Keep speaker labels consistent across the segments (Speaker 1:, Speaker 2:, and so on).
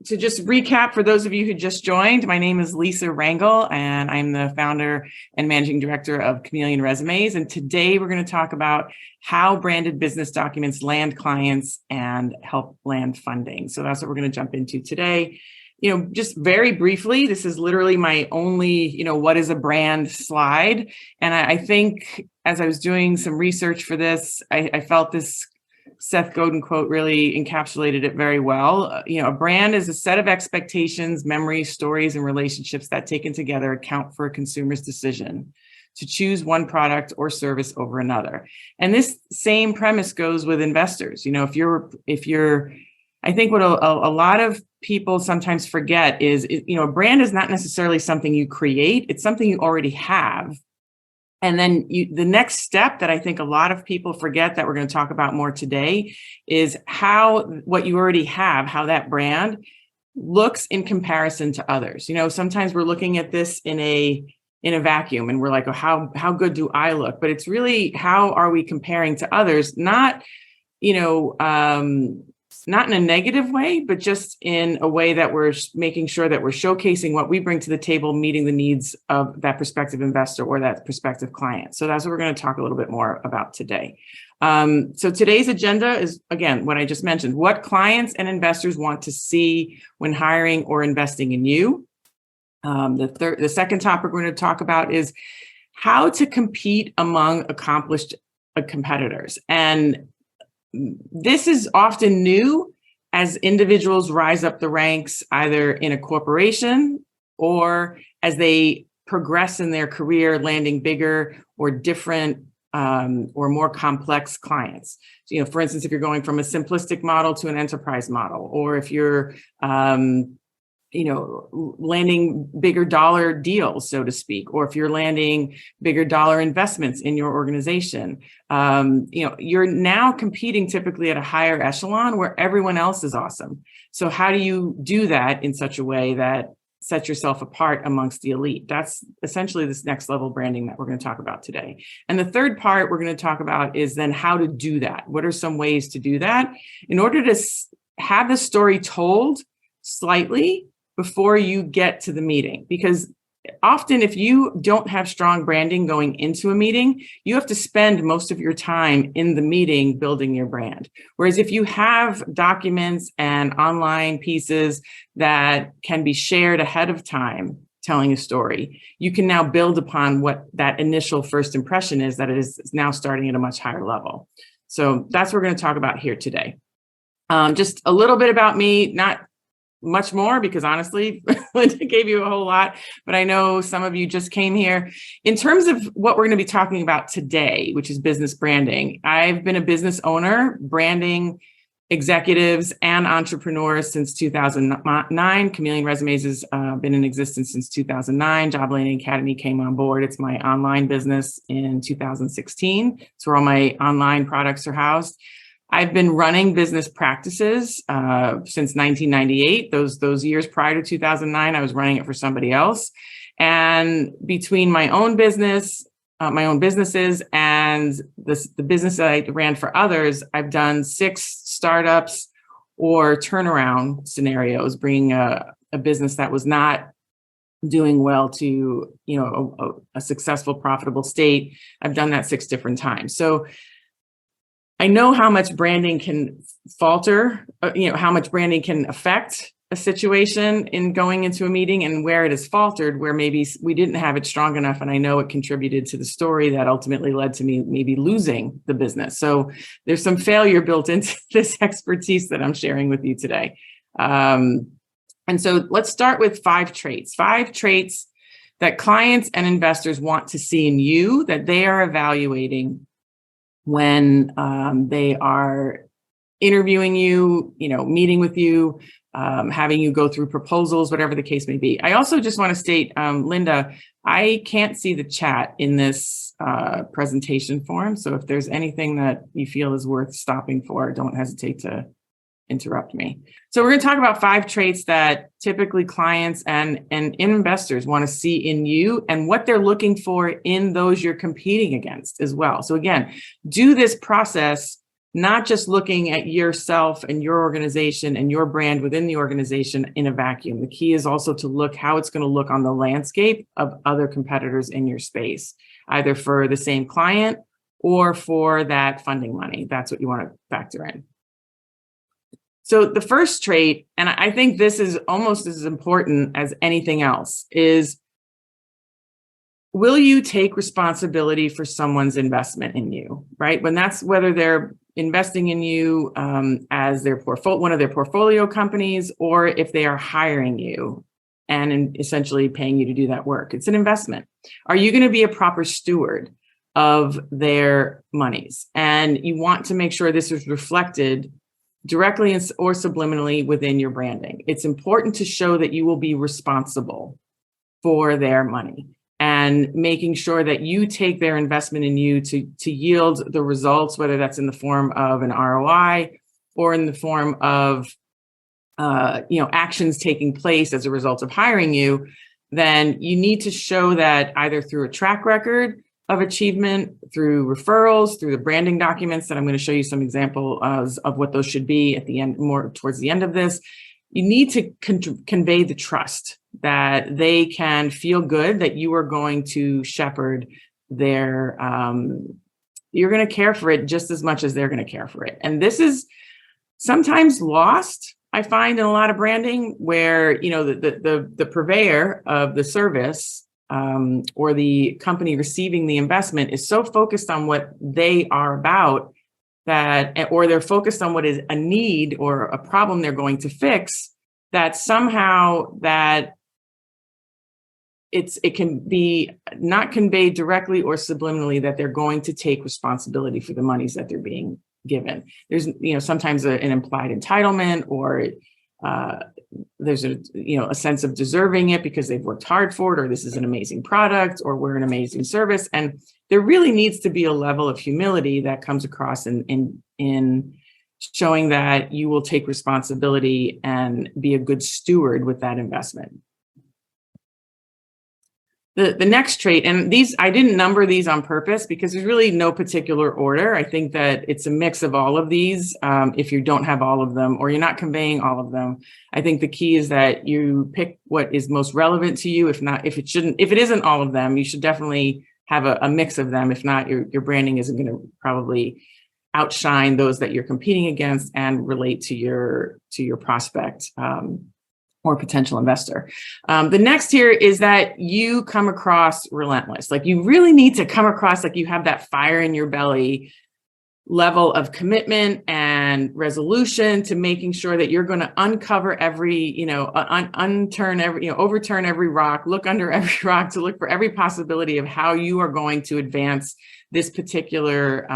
Speaker 1: to just recap for those of you who just joined, my name is Lisa Rangel, and I'm the founder and managing director of Chameleon Resumes. And today we're going to talk about how branded business documents land clients and help land funding. So that's what we're going to jump into today. Just very briefly, this is literally my only, what is a brand slide. And I think as I was doing some research for this, I felt this Seth Godin quote really encapsulated it very well. A brand is a set of expectations, memories, stories, and relationships that taken together account for a consumer's decision to choose one product or service over another. And this same premise goes with investors. I think what a lot of people sometimes forget is, a brand is not necessarily something you create. It's something you already have. And then the next step that I think a lot of people forget that we're going to talk about more today is how what you already have, how that brand looks in comparison to others. Sometimes we're looking at this in a vacuum and we're like, oh, how good do I look? But it's really, how are we comparing to others? Not in a negative way, but just in a way that we're making sure that we're showcasing what we bring to the table, meeting the needs of that prospective investor or that prospective client. So that's what we're going to talk a little bit more about today. So today's agenda is, again, what I just mentioned, what clients and investors want to see when hiring or investing in you. The second topic we're going to talk about is how to compete among accomplished competitors. And this is often new as individuals rise up the ranks, either in a corporation or as they progress in their career, landing bigger or different or more complex clients. So, for instance, if you're going from a simplistic model to an enterprise model, or if you're landing bigger dollar deals, so to speak, or if you're landing bigger dollar investments in your organization, you're now competing typically at a higher echelon where everyone else is awesome. So how do you do that in such a way that sets yourself apart amongst the elite? That's essentially this next level branding that we're going to talk about today. And the third part we're going to talk about is then how to do that. What are some ways to do that in order to have the story told slightly before you get to the meeting? Because often if you don't have strong branding going into a meeting, you have to spend most of your time in the meeting building your brand. Whereas if you have documents and online pieces that can be shared ahead of time telling a story, you can now build upon what that initial first impression is, that it is now starting at a much higher level. So that's what we're going to talk about here today. Just a little bit about me, not much more, because honestly, Linda gave you a whole lot, but I know some of you just came here. In terms of what we're going to be talking about today, which is business branding, I've been a business owner, branding executives and entrepreneurs since 2009. Chameleon Resumes has been in existence since 2009. Job Landing Academy came on board. It's my online business in 2016. It's where all my online products are housed. I've been running business practices since 1998. Those years prior to 2009, I was running it for somebody else. And between my own business, my own businesses, and the business that I ran for others, I've done 6 startups or turnaround scenarios, bringing a business that was not doing well to a successful, profitable state. I've done that 6 different times. So I know how much branding can falter, how much branding can affect a situation in going into a meeting, and where it has faltered, where maybe we didn't have it strong enough. And I know it contributed to the story that ultimately led to me maybe losing the business. So there's some failure built into this expertise that I'm sharing with you today. And so let's start with 5 traits that clients and investors want to see in you, that they are evaluating when they are interviewing you, meeting with you, having you go through proposals, whatever the case may be. I also just want to state, Linda, I can't see the chat in this presentation form. So if there's anything that you feel is worth stopping for, don't hesitate to interrupt me. So we're going to talk about 5 traits that typically clients and investors want to see in you, and what they're looking for in those you're competing against as well. So again, do this process not just looking at yourself and your organization and your brand within the organization in a vacuum. The key is also to look how it's going to look on the landscape of other competitors in your space, either for the same client or for that funding money. That's what you want to factor in. So the first trait, and I think this is almost as important as anything else, is will you take responsibility for someone's investment in you, right? Whether they're investing in you as one of their portfolio companies, or if they are hiring you and essentially paying you to do that work. It's an investment. Are you going to be a proper steward of their monies? And you want to make sure this is reflected directly or subliminally within your branding. It's important to show that you will be responsible for their money and making sure that you take their investment in you to yield the results, whether that's in the form of an ROI or in the form of actions taking place as a result of hiring you. Then you need to show that either through a track record of achievement, through referrals, through the branding documents that I'm going to show you some examples of what those should be at the end, more towards the end of this. You need to convey the trust that they can feel good that you are going to shepherd their, you're going to care for it just as much as they're going to care for it. And this is sometimes lost, I find, in a lot of branding, where the purveyor of the service or the company receiving the investment is so focused on what they are about or they're focused on what is a need or a problem they're going to fix, that somehow that it can be not conveyed directly or subliminally that they're going to take responsibility for the monies that they're being given. There's sometimes an implied entitlement, or there's a sense of deserving it because they've worked hard for it, or this is an amazing product, or we're an amazing service. And there really needs to be a level of humility that comes across in showing that you will take responsibility and be a good steward with that investment. The next trait, and these, I didn't number these on purpose because there's really no particular order. I think that it's a mix of all of these. If you don't have all of them or you're not conveying all of them, I think the key is that you pick what is most relevant to you. If it isn't all of them, you should definitely have a mix of them. If not, your branding isn't going to probably outshine those that you're competing against and relate to your prospect or potential investor. The next here is that you come across relentless. Like, you really need to come across like you have that fire in your belly level of commitment and resolution to making sure that you're going to uncover every, overturn every rock, look under every rock to look for every possibility of how you are going to advance this particular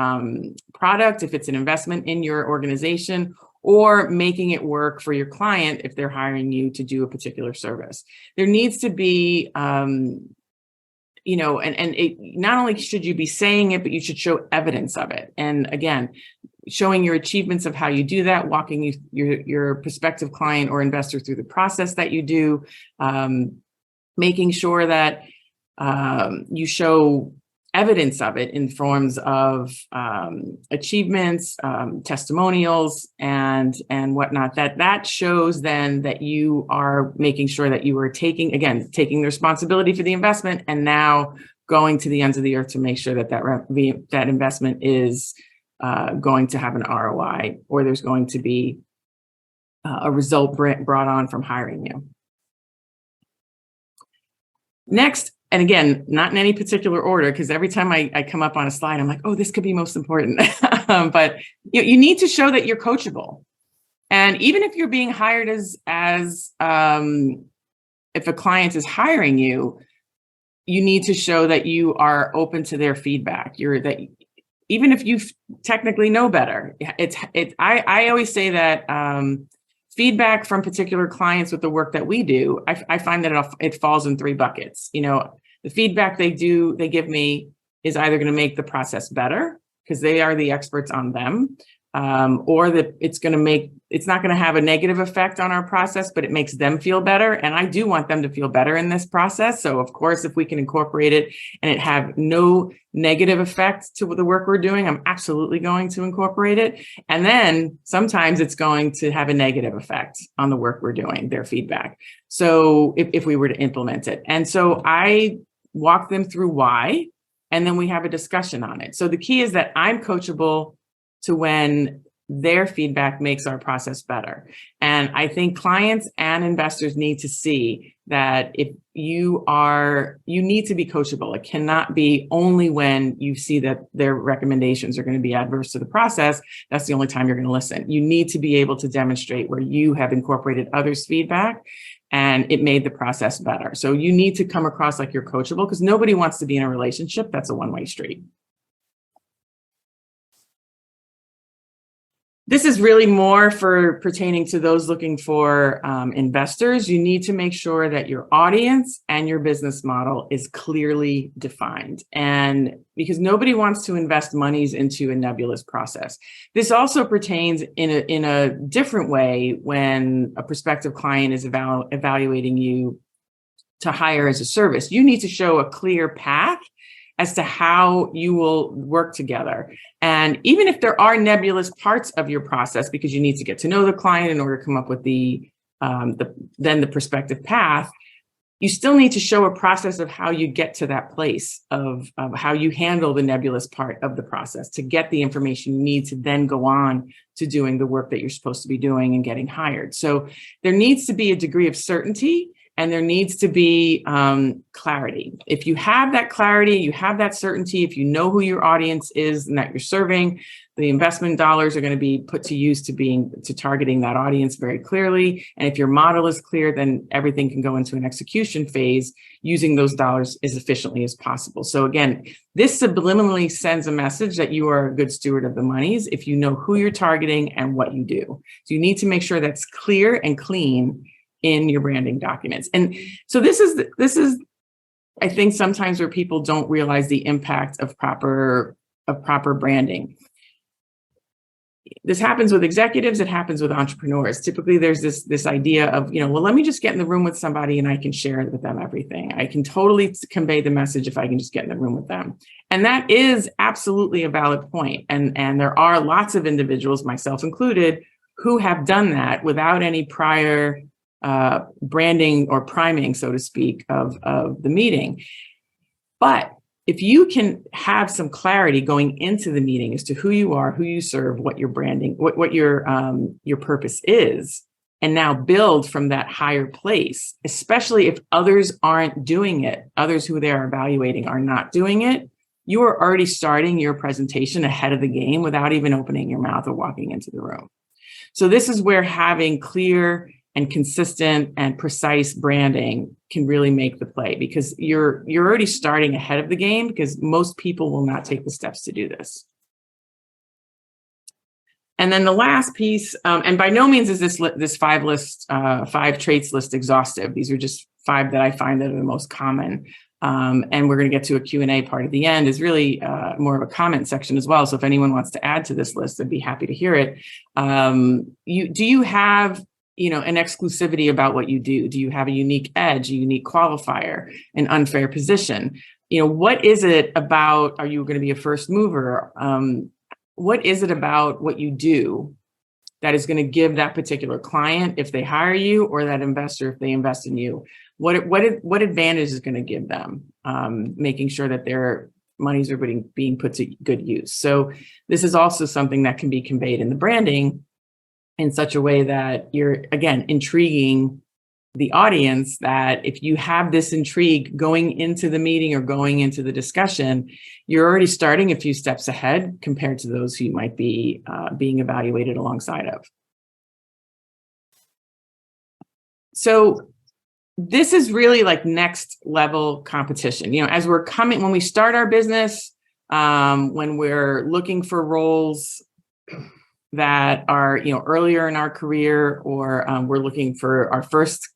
Speaker 1: product, if it's an investment in your organization, or making it work for your client if they're hiring you to do a particular service. There needs to be, not only should you be saying it, but you should show evidence of it. And again, showing your achievements of how you do that, walking your prospective client or investor through the process that you do, making sure that you show evidence of it in forms of achievements, testimonials, and whatnot. That shows then that you are making sure that you are taking the responsibility for the investment, and now going to the ends of the earth to make sure that investment is going to have an ROI, or there's going to be a result brought on from hiring you. Next, and again, not in any particular order, because every time I come up on a slide, I'm like, oh, this could be most important. But you need to show that you're coachable. And even if you're being hired as if a client is hiring you, you need to show that you are open to their feedback. Even if you technically know better, I always say that feedback from particular clients with the work that we do, I find that it falls in three buckets. The feedback they give me is either going to make the process better because they are the experts on them. or that it's not going to have a negative effect on our process, but it makes them feel better. And I do want them to feel better in this process. So of course, if we can incorporate it and it have no negative effect to the work we're doing, I'm absolutely going to incorporate it. And then sometimes it's going to have a negative effect on the work we're doing, their feedback. So if we were to implement it. And so I walk them through why, and then we have a discussion on it. So the key is that I'm coachable to when their feedback makes our process better. And I think clients and investors need to see that if you need to be coachable. It cannot be only when you see that their recommendations are going to be adverse to the process. That's the only time you're going to listen. You need to be able to demonstrate where you have incorporated others' feedback and it made the process better. So you need to come across like you're coachable, because nobody wants to be in a relationship that's a one-way street. This is really more for pertaining to those looking for investors. You need to make sure that your audience and your business model is clearly defined. And because nobody wants to invest monies into a nebulous process. This also pertains in a different way when a prospective client is evaluating you to hire as a service. You need to show a clear path as to how you will work together. And even if there are nebulous parts of your process, because you need to get to know the client in order to come up with the prospective path, you still need to show a process of how you get to that place of how you handle the nebulous part of the process to get the information you need to then go on to doing the work that you're supposed to be doing and getting hired. So there needs to be a degree of certainty, and there needs to be clarity. If you have that clarity, you have that certainty, if you know who your audience is and that you're serving, the investment dollars are going to be put to use to targeting that audience very clearly. And if your model is clear, then everything can go into an execution phase using those dollars as efficiently as possible. So again, this subliminally sends a message that you are a good steward of the monies if you know who you're targeting and what you do. So you need to make sure that's clear and clean in your branding documents. And so this is, I think, sometimes where people don't realize the impact of proper branding. This happens with executives, it happens with entrepreneurs. Typically there's this idea of, well, let me just get in the room with somebody and I can share with them everything. I can totally convey the message if I can just get in the room with them. And that is absolutely a valid point. And there are lots of individuals, myself included, who have done that without any prior branding or priming, so to speak, of the meeting. But if you can have some clarity going into the meeting as to who you are, who you serve, what your branding, what your purpose is, and now build from that higher place, especially if others aren't doing it, others who they are evaluating are not doing it, you are already starting your presentation ahead of the game without even opening your mouth or walking into the room. So this is where having clear and consistent and precise branding can really make the play, because you're already starting ahead of the game, because most people will not take the steps to do this. And then the last piece, and by no means is this five traits list exhaustive. These are just 5 that I find that are the most common. And we're going to get to a Q&A part at the end, is really more of a comment section as well. So if anyone wants to add to this list, I'd be happy to hear it. Do you have an exclusivity about what you do? Do you have a unique edge, a unique qualifier, an unfair position? What is it about, are you going to be a first mover? What is it about what you do that is going to give that particular client, if they hire you, or that investor, if they invest in you, what advantage is going to give them, making sure that their monies are being put to good use. So this is also something that can be conveyed in the branding in such a way that you're, again, intriguing the audience, that if you have this intrigue going into the meeting or going into the discussion, you're already starting a few steps ahead compared to those who you might be being evaluated alongside of. So this is really like next level competition. As when we start our business, when we're looking for roles that are, earlier in our career, or we're looking for our first,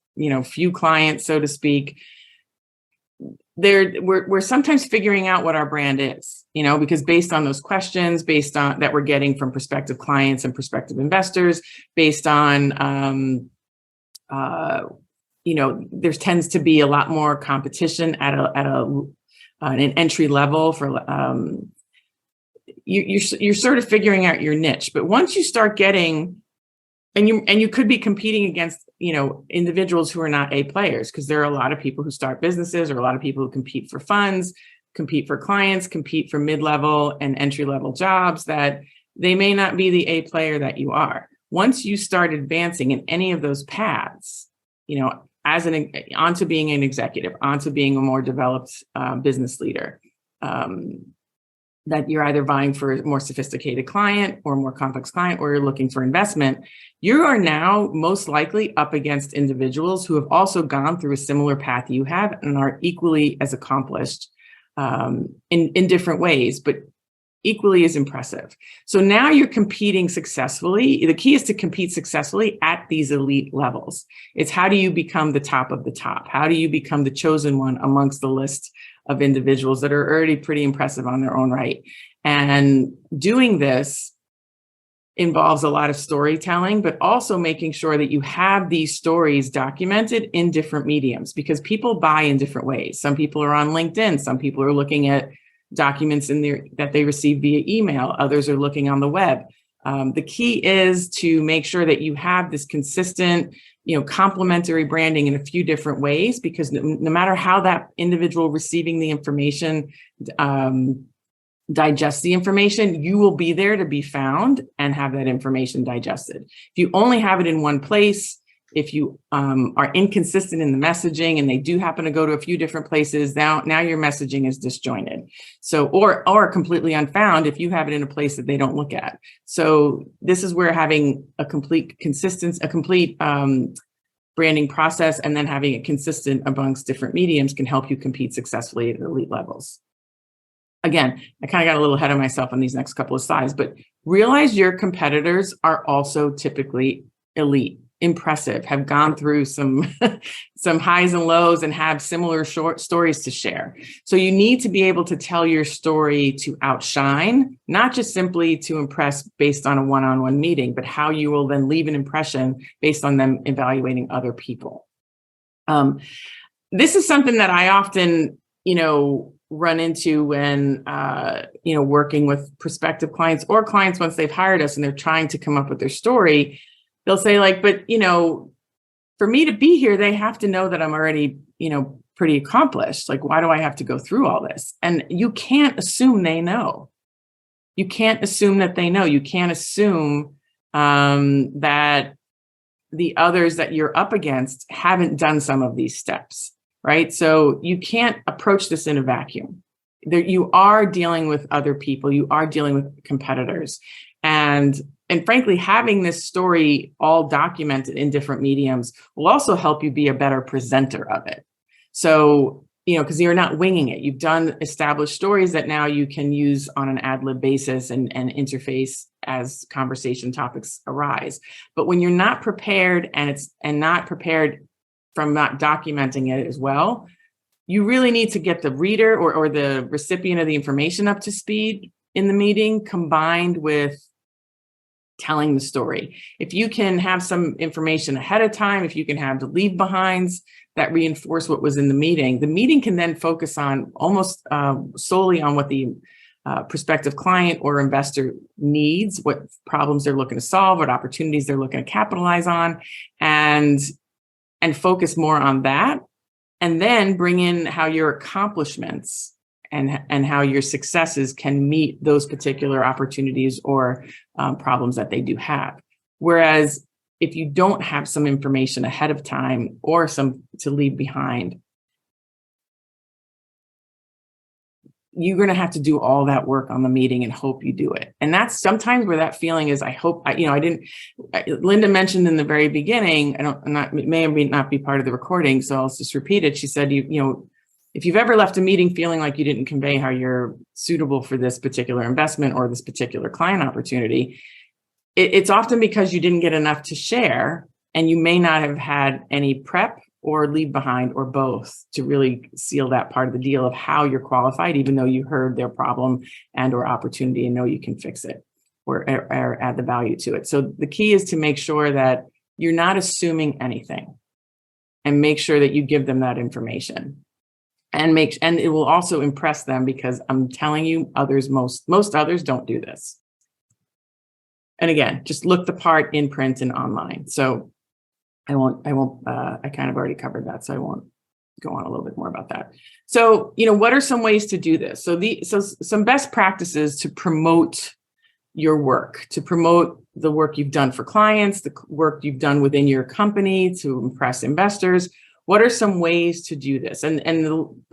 Speaker 1: few clients, so to speak, we're sometimes figuring out what our brand is, because based on those questions, based on that we're getting from prospective clients and prospective investors, based on, there tends to be a lot more competition at an entry level for, you're sort of figuring out your niche. But once you start getting, and you could be competing against, individuals who are not A players, because there are a lot of people who start businesses, or a lot of people who compete for funds, compete for clients, compete for mid-level and entry-level jobs, that they may not be the A player that you are. Once you start advancing in any of those paths, onto being an executive, onto being a more developed business leader, that you're either vying for a more sophisticated client or a more complex client, or you're looking for investment, you are now most likely up against individuals who have also gone through a similar path you have and are equally as accomplished in different ways, but equally as impressive. So now you're competing successfully. The key is to compete successfully at these elite levels. It's how do you become the top of the top? How do you become the chosen one amongst the list of individuals that are already pretty impressive on their own right? And doing this involves a lot of storytelling, but also making sure that you have these stories documented in different mediums, because people buy in different ways. Some people are on LinkedIn. Some people are looking at documents that they receive via email. Others are looking on the web. The key is to make sure that you have this consistent, complementary branding in a few different ways, because no matter how that individual receiving the information digests the information, you will be there to be found and have that information digested. If you only have it in one place, if you are inconsistent in the messaging and they do happen to go to a few different places, now your messaging is disjointed. So, or completely unfound if you have it in a place that they don't look at. So this is where having a complete branding process, and then having it consistent amongst different mediums, can help you compete successfully at elite levels. Again, I kind of got a little ahead of myself on these next couple of slides, but realize your competitors are also typically elite, impressive, have gone through some highs and lows, and have similar short stories to share. So you need to be able to tell your story to outshine, not just simply to impress based on a one-on-one meeting, but how you will then leave an impression based on them evaluating other people. This is something that I often, run into when, working with prospective clients or clients once they've hired us and they're trying to come up with their story. They'll say but, for me to be here, they have to know that I'm already, pretty accomplished. Like, why do I have to go through all this? And you can't assume they know. You can't assume that they know. You can't assume that the others that you're up against haven't done some of these steps, right? So you can't approach this in a vacuum. You are dealing with other people. You are dealing with competitors. And frankly, having this story all documented in different mediums will also help you be a better presenter of it. So, because you're not winging it. You've done established stories that now you can use on an ad lib basis and interface as conversation topics arise. But when you're not prepared and not prepared from not documenting it as well, you really need to get the reader or the recipient of the information up to speed in the meeting, combined with telling the story. If you can have some information ahead of time, if you can have the leave behinds that reinforce what was in the meeting can then focus on almost solely on what the prospective client or investor needs, what problems they're looking to solve, what opportunities they're looking to capitalize on, and focus more on that. And then bring in how your accomplishments and how your successes can meet those particular opportunities or problems that they do have. Whereas if you don't have some information ahead of time or some to leave behind, you're going to have to do all that work on the meeting and hope you do it. And that's sometimes where that feeling is. Linda mentioned in the very beginning, it may or may not be part of the recording, so I'll just repeat it. She said, if you've ever left a meeting feeling like you didn't convey how you're suitable for this particular investment or this particular client opportunity, it's often because you didn't get enough to share, and you may not have had any prep or leave behind, or both, to really seal that part of the deal of how you're qualified, even though you heard their problem and or opportunity and know you can fix it or add the value to it. So the key is to make sure that you're not assuming anything, and make sure that you give them that information, and it will also impress them, because I'm telling you, most others don't do this. And again, just look the part in print and online. So I kind of already covered that, so I won't go on a little bit more about that. So, what are some ways to do this? So some best practices to promote your work, to promote the work you've done for clients, the work you've done within your company to impress investors. What are some ways to do this? And I'm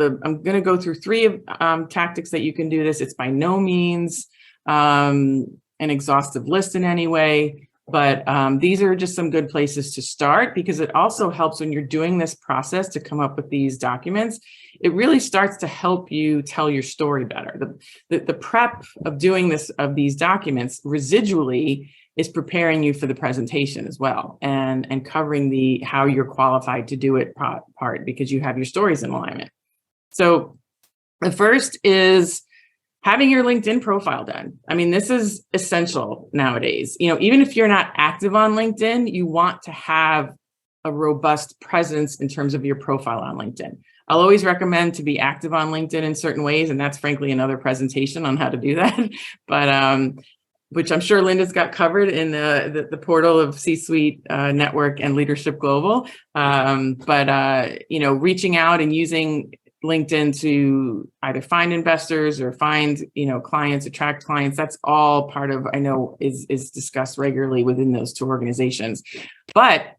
Speaker 1: going to go through three tactics that you can do this. It's by no means an exhaustive list in any way, but these are just some good places to start, because it also helps when you're doing this process to come up with these documents. It really starts to help you tell your story better. The prep of doing this, of these documents, residually is preparing you for the presentation as well, and covering the how you're qualified to do it part, because you have your stories in alignment. So the first is having your LinkedIn profile done. I mean, this is essential nowadays. Even if you're not active on LinkedIn, you want to have a robust presence in terms of your profile on LinkedIn. I'll always recommend to be active on LinkedIn in certain ways, and that's frankly another presentation on how to do that. But which I'm sure Linda's got covered in the portal of C-Suite Network and Leadership Global. Reaching out and using LinkedIn to either find investors or find, clients, attract clients, that's all part of, I know, is discussed regularly within those two organizations. But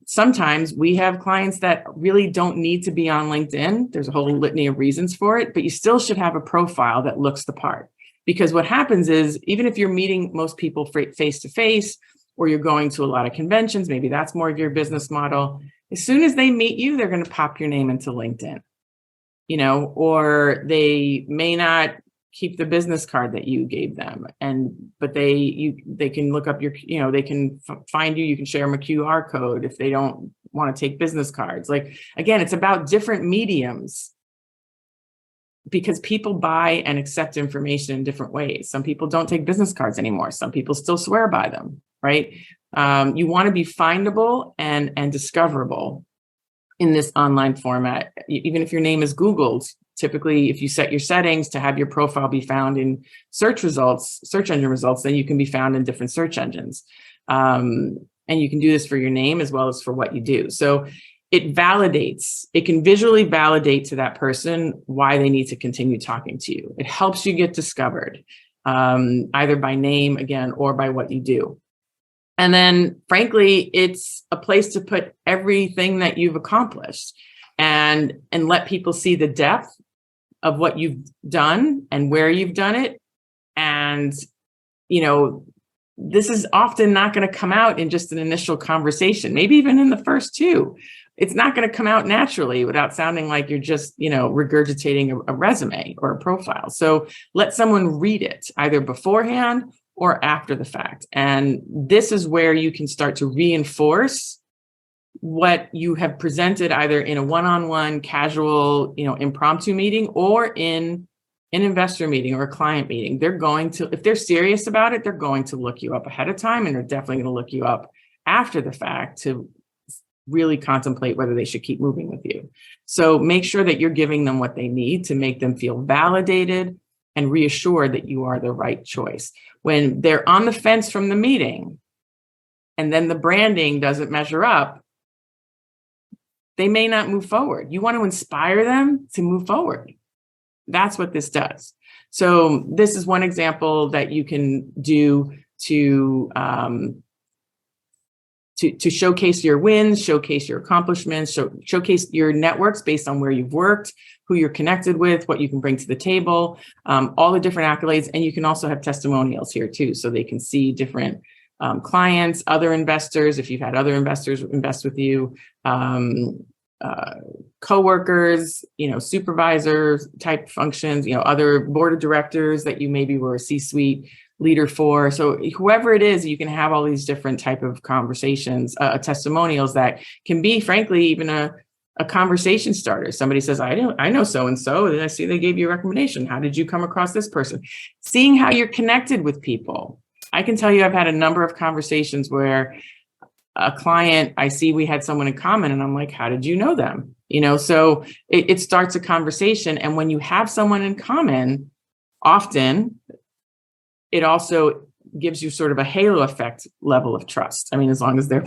Speaker 1: sometimes we have clients that really don't need to be on LinkedIn. There's a whole litany of reasons for it, but you still should have a profile that looks the part. Because what happens is, even if you're meeting most people face to face, or you're going to a lot of conventions, maybe that's more of your business model, as soon as they meet you, they're going to pop your name into LinkedIn, or they may not keep the business card that you gave them, but they can look up they can find you. You can share them a QR code if they don't want to take business cards. Like, again, it's about different mediums, because people buy and accept information in different ways. Some people don't take business cards anymore. Some people still swear by them, right? You want to be findable and discoverable in this online format. Even if your name is Googled, typically, if you set your settings to have your profile be found in search engine results, then you can be found in different search engines. And you can do this for your name as well as for what you do. So it can visually validate to that person why they need to continue talking to you. It helps you get discovered, either by name, again, or by what you do. And then, frankly, it's a place to put everything that you've accomplished, and let people see the depth of what you've done and where you've done it. And, this is often not going to come out in just an initial conversation, maybe even in the first two. It's not going to come out naturally without sounding like you're just, regurgitating a resume or a profile. So let someone read it either beforehand or after the fact. And this is where you can start to reinforce what you have presented, either in a one-on-one, casual, impromptu meeting, or in an investor meeting or a client meeting. They're going to, if they're serious about it, they're going to look you up ahead of time, and they're definitely going to look you up after the fact to really contemplate whether they should keep moving with you. So make sure that you're giving them what they need to make them feel validated and reassured that you are the right choice. When they're on the fence from the meeting, and then the branding doesn't measure up, they may not move forward. You want to inspire them to move forward. That's what this does. So this is one example that you can do to showcase your wins, showcase your accomplishments, showcase your networks based on where you've worked, who you're connected with, what you can bring to the table, all the different accolades. And you can also have testimonials here too, so they can see different clients, other investors, if you've had other investors invest with you, coworkers, supervisors type functions, other board of directors that you maybe were a C-suite leader for. So whoever it is, you can have all these different type of conversations, testimonials that can be, frankly, even a conversation starter. Somebody says, I know so-and-so, and I see they gave you a recommendation. How did you come across this person? Seeing how you're connected with people. I can tell you, I've had a number of conversations where a client, I see we had someone in common, and I'm like, how did you know them? So it starts a conversation. And when you have someone in common, often it also gives you sort of a halo effect level of trust. I mean, as long as their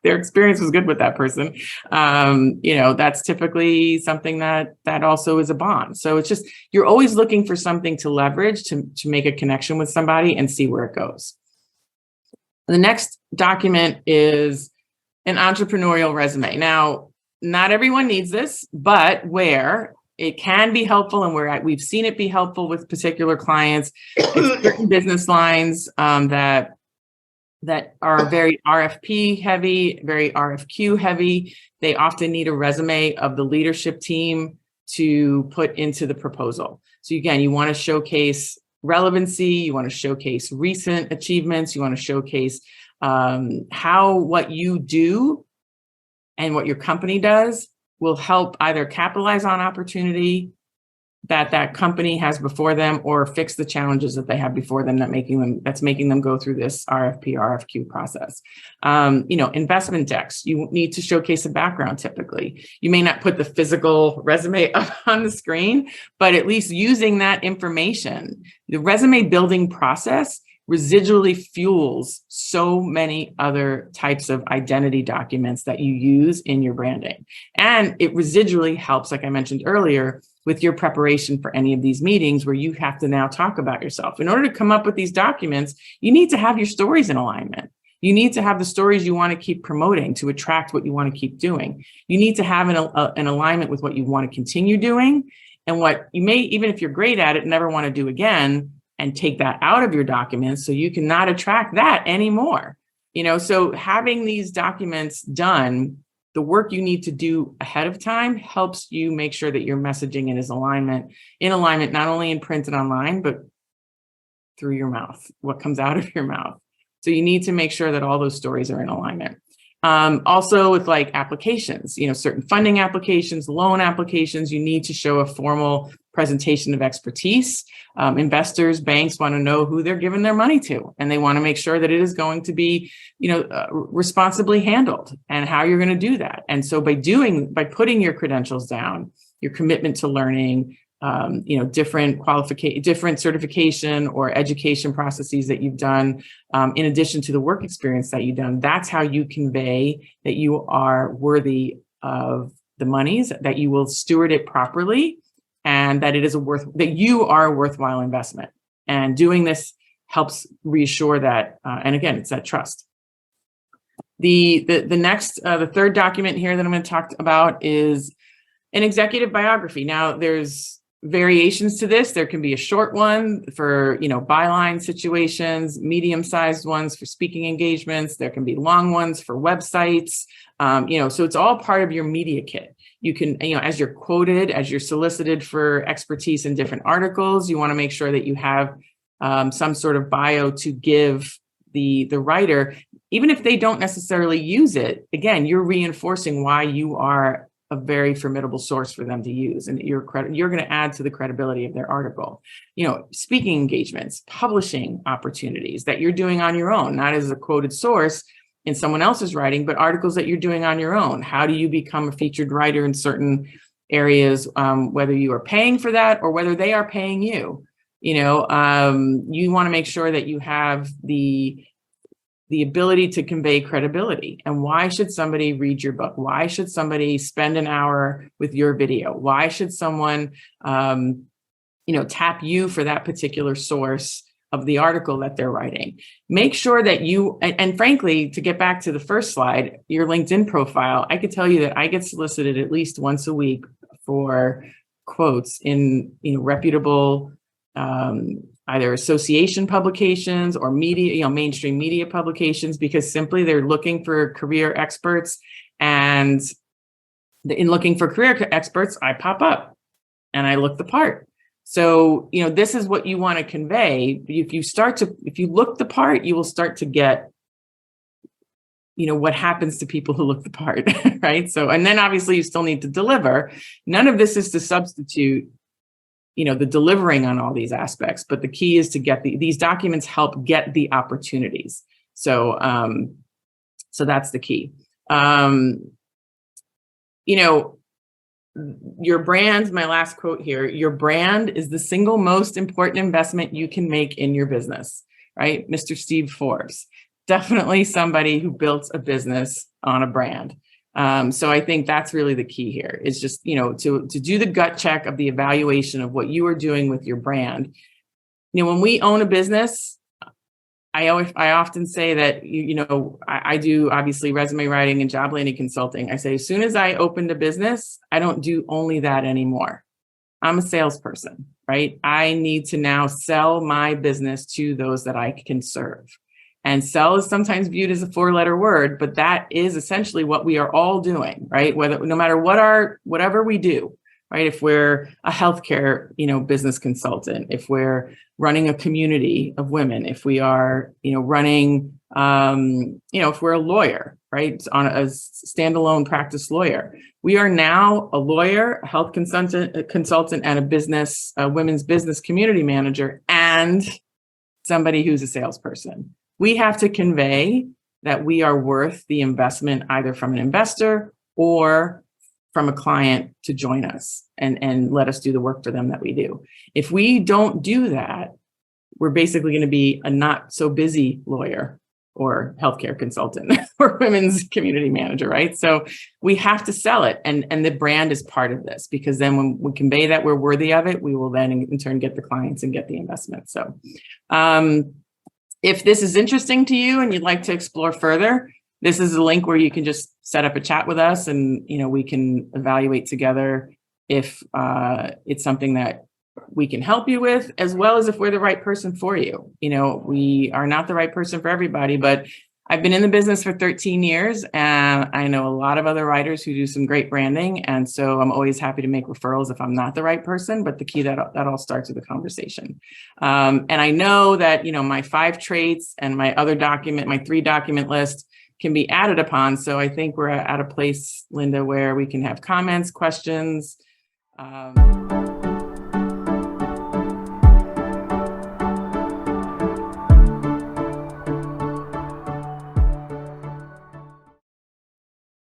Speaker 1: experience was good with that person, that's typically something that also is a bond. So it's just, you're always looking for something to leverage to make a connection with somebody and see where it goes. The next document is an entrepreneurial resume. Now, not everyone needs this, but where it can be helpful, and where we've seen it be helpful with particular clients, certain business lines that are very RFP heavy, very RFQ heavy. They often need a resume of the leadership team to put into the proposal. So again, you want to showcase relevancy, you want to showcase recent achievements, you want to showcase how what you do and what your company does will help either capitalize on opportunity that company has before them, or fix the challenges that they have before them that's making them go through this RFP, RFQ process. Investment decks, you need to showcase a background typically. You may not put the physical resume up on the screen, but at least using that information. The resume building process residually fuels so many other types of identity documents that you use in your branding. And it residually helps, like I mentioned earlier, with your preparation for any of these meetings where you have to now talk about yourself. In order to come up with these documents, you need to have your stories in alignment. You need to have the stories you want to keep promoting to attract what you want to keep doing. You need to have an alignment with what you want to continue doing, and what you may, even if you're great at it, never want to do again, and take that out of your documents so you cannot attract that anymore. So having these documents done, the work you need to do ahead of time helps you make sure that your messaging is in alignment, not only in print and online, but through your mouth, what comes out of your mouth. So you need to make sure that all those stories are in alignment. Also with like applications, certain funding applications, loan applications, you need to show a formal presentation of expertise. Investors, banks want to know who they're giving their money to, and they want to make sure that it is going to be, responsibly handled, and how you're going to do that. And so by putting your credentials down, your commitment to learning, different certification or education processes that you've done, in addition to the work experience that you've done, that's how you convey that you are worthy of the monies, that you will steward it properly, and that that you are a worthwhile investment. And doing this helps reassure that, and again, it's that trust. The third document here that I'm going to talk about is an executive biography. Now, there's variations to this. There can be a short one for, byline situations, medium-sized ones for speaking engagements. There can be long ones for websites. So it's all part of your media kit. You can, as you're quoted, as you're solicited for expertise in different articles, you want to make sure that you have some sort of bio to give the writer, even if they don't necessarily use it. Again, you're reinforcing why you are a very formidable source for them to use, and you're going to add to the credibility of their article. Speaking engagements, publishing opportunities that you're doing on your own, not as a quoted source in someone else's writing, but articles that you're doing on your own. How do you become a featured writer in certain areas, whether you are paying for that or whether they are paying you? You want to make sure that you have the ability to convey credibility. And why should somebody read your book? Why should somebody spend an hour with your video? Why should someone, tap you for that particular source of the article that they're writing? Make sure that and frankly, to get back to the first slide, your LinkedIn profile, I could tell you that I get solicited at least once a week for quotes in, reputable, either association publications or media, mainstream media publications, because simply they're looking for career experts. And in looking for career experts, I pop up and I look the part. So, this is what you want to convey. If you look the part, you will start to get, what happens to people who look the part, right? So, and then obviously you still need to deliver. None of this is to substitute, the delivering on all these aspects, but the key is to get these documents help get the opportunities. So, so that's the key. Your brand, my last quote here, your brand is the single most important investment you can make in your business, right? Mr. Steve Forbes, definitely somebody who built a business on a brand. So I think that's really the key here, is just, to do the gut check of the evaluation of what you are doing with your brand. When we own a business, I often say that, I do obviously resume writing and job landing consulting. I say, as soon as I opened a business, I don't do only that anymore. I'm a salesperson, right? I need to now sell my business to those that I can serve. And sell is sometimes viewed as a 4-letter word, but that is essentially what we are all doing, right? No matter whatever we do, right? If we're a healthcare, business consultant, if we're running a community of women, if we are, running, if we're a lawyer, right? On a standalone practice lawyer, we are now a lawyer, a health consultant, and a women's business community manager, and somebody who's a salesperson. We have to convey that we are worth the investment, either from an investor or from a client to join us and let us do the work for them that we do. If we don't do that, we're basically going to be a not so busy lawyer or healthcare consultant or women's community manager, right? So we have to sell it. And the brand is part of this, because then when we convey that we're worthy of it, we will then in turn get the clients and get the investment. So if this is interesting to you and you'd like to explore further, this is a link where you can just set up a chat with us, and we can evaluate together if it's something that we can help you with, as well as if we're the right person for you. We are not the right person for everybody, but I've been in the business for 13 years, and I know a lot of other writers who do some great branding. And so I'm always happy to make referrals if I'm not the right person, but the key that all starts with a conversation. And I know that, my 5 traits and my 3-document list can be added upon. So I think we're at a place, Linda, where we can have comments, questions.